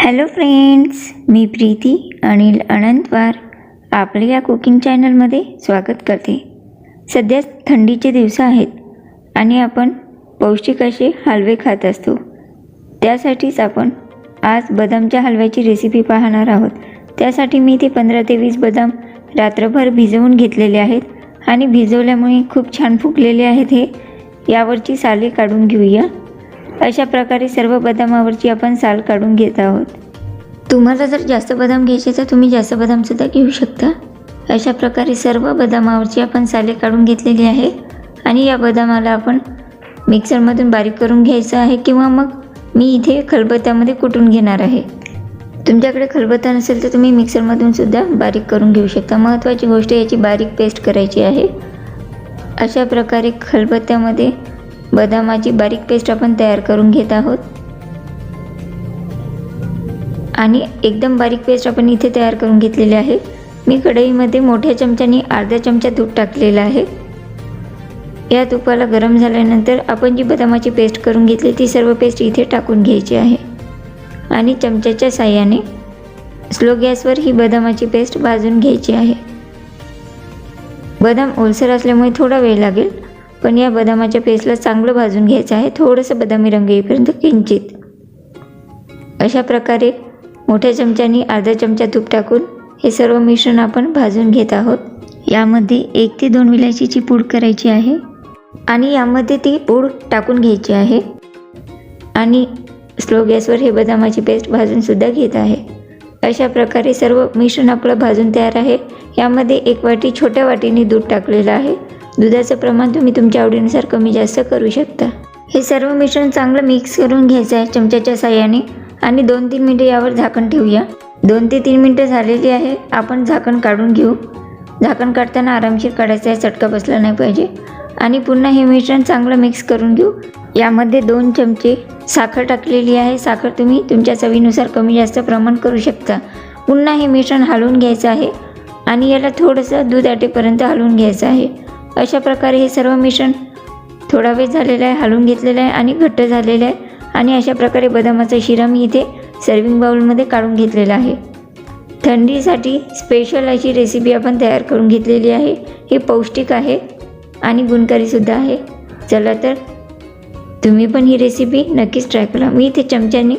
Hello friends, मी प्रीती आणि अनंतवार आपल्या या कुकिंग चॅनलमध्ये स्वागत करते. सध्या थंडीचे दिवस आहेत आणि आपण पौष्टिक असे हलवे खात असतो. त्यासाठीच आपण आज बदामच्या हलव्याची रेसिपी पाहणार आहोत. त्यासाठी मी ते 15 ते 20 बदाम रात्रभर भिजवून घेतलेले आहेत आणि भिजवल्यामुळे खूप छान फुगलेले आहेत. हे यावरची साले काढून घेऊया. अशा प्रकारे सर्व बदामावरची आपण साल काढून घेत आहोत. तुम्हाला जर जास्त बदाम घ्यायचे तर तुम्ही जास्त बदामसुद्धा घेऊ शकता. अशा प्रकारे सर्व बदामावरची आपण साले काढून घेतलेली आहे आणि या बदामाला आपण मिक्सरमधून बारीक करून घ्यायचं आहे किंवा मग मी इथे खलबत्त्यामध्ये कुटून घेणार आहे. तुमच्याकडे खलबत्ता नसेल तर तुम्ही मिक्सरमधून सुद्धा बारीक करून घेऊ शकता. महत्त्वाची गोष्ट याची बारीक पेस्ट करायची आहे. अशा प्रकारे खलबत्त्यामध्ये बदामाची बारीक पेस्ट आपण तयार करून घेत आहोत आणि एकदम बारीक पेस्ट आपण इथे तयार करून घेतलेली आहे. मी कढईमध्ये मोठ्या चमच्याने अर्धा चमचा तूप टाकलेला आहे. या तुपाला गरम झाल्यानंतर आपण जी बदामाची पेस्ट करून घेतली ती सर्व पेस्ट इथे टाकून घ्यायची आहे आणि चमच्याच्या साहाय्याने स्लो गॅसवर ही बदामाची पेस्ट भाजून घ्यायची आहे. बदाम ओलसर असल्यामुळे थोडा वेळ लागेल, पण या बदामाच्या पेस्टला चांगलं भाजून घ्यायचं आहे. थोडंसं बदामी रंग येईपर्यंत किंचित. अशा प्रकारे मोठ्या चमच्याने अर्धा चमचा तूप टाकून हे सर्व मिश्रण आपण भाजून घेत आहोत. यामध्ये 1 ते 2 विलायचीची पूड करायची आहे आणि यामध्ये ती पूड टाकून घ्यायची आहे आणि स्लो गॅसवर हे बदामाची पेस्ट भाजून सुद्धा घेत आहे. अशा प्रकारे सर्व मिश्रण आपलं भाजून तयार आहे. यामध्ये 1 वाटी छोट्या वाटीने दूध टाकलेलं आहे. दुधाचं प्रमाण तुम्ही तुमच्या आवडीनुसार कमी जास्त करू शकता. हे सर्व मिश्रण चांगलं मिक्स करून घ्यायचं आहे चमच्याच्या साहाय्याने आणि 2-3 मिनिटे यावर झाकण ठेवूया. 2 ते 3 मिनिटं झालेली आहे. आपण झाकण काढून घेऊ. झाकण काढताना आरामशीर काढायचं आहे, चटका बसला नाही पाहिजे. आणि पुन्हा हे मिश्रण चांगलं मिक्स करून घेऊ. यामध्ये 2 चमचे साखर टाकलेली आहे. साखर तुम्ही तुमच्या चवीनुसार कमी जास्त प्रमाण करू शकता. पुन्हा हे मिश्रण हलवून घ्यायचं आहे आणि याला थोडंसं दूध आटेपर्यंत हलवून घ्यायचं आहे. अशा प्रकारे हे सर्व मिश्रण थोडा वेळ झालेला आहे, हलवून घेतलेलं आहे आणि घट्ट झालेलं आहे. आणि अशा प्रकारे बदामाचा शिरा मी इथे सर्विंग बाउलमध्ये काढून घेतलेला आहे. थंडीसाठी स्पेशल अशी रेसिपी आपण तयार करून घेतलेली आहे. हे पौष्टिक आहे आणि गुणकारीसुद्धा आहे. चला तर तुम्ही पण ही रेसिपी नक्कीच ट्राय करा. मी इथे चमच्याने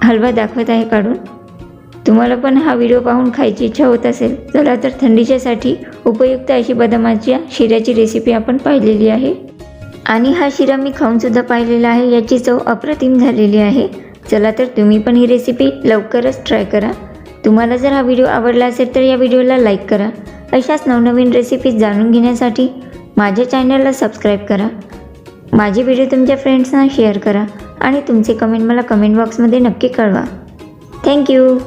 हलवा दाखवत आहे काढून. तुम्हाला पण हा व्हिडिओ पाहून खायची इच्छा होत असेल, चला तर थंडीच्यासाठी उपयुक्त अशी बदामाच्या शिऱ्याची रेसिपी आपण पाहिलेली आहे आणि हा शिरा मी खाऊनसुद्धा पाहिलेला आहे. याची चव अप्रतिम झालेली आहे. चला तर तुम्ही पण ही रेसिपी लवकरच ट्राय करा. तुम्हाला जर हा व्हिडिओ आवडला असेल तर या व्हिडिओला लाईक करा. अशाच नवनवीन रेसिपीज जाणून घेण्यासाठी माझ्या चॅनलला सबस्क्राईब करा. माझे व्हिडिओ तुमच्या फ्रेंड्सना शेअर करा आणि तुमचे कमेंट मला कमेंट बॉक्समध्ये नक्की कळवा. थँक्यू.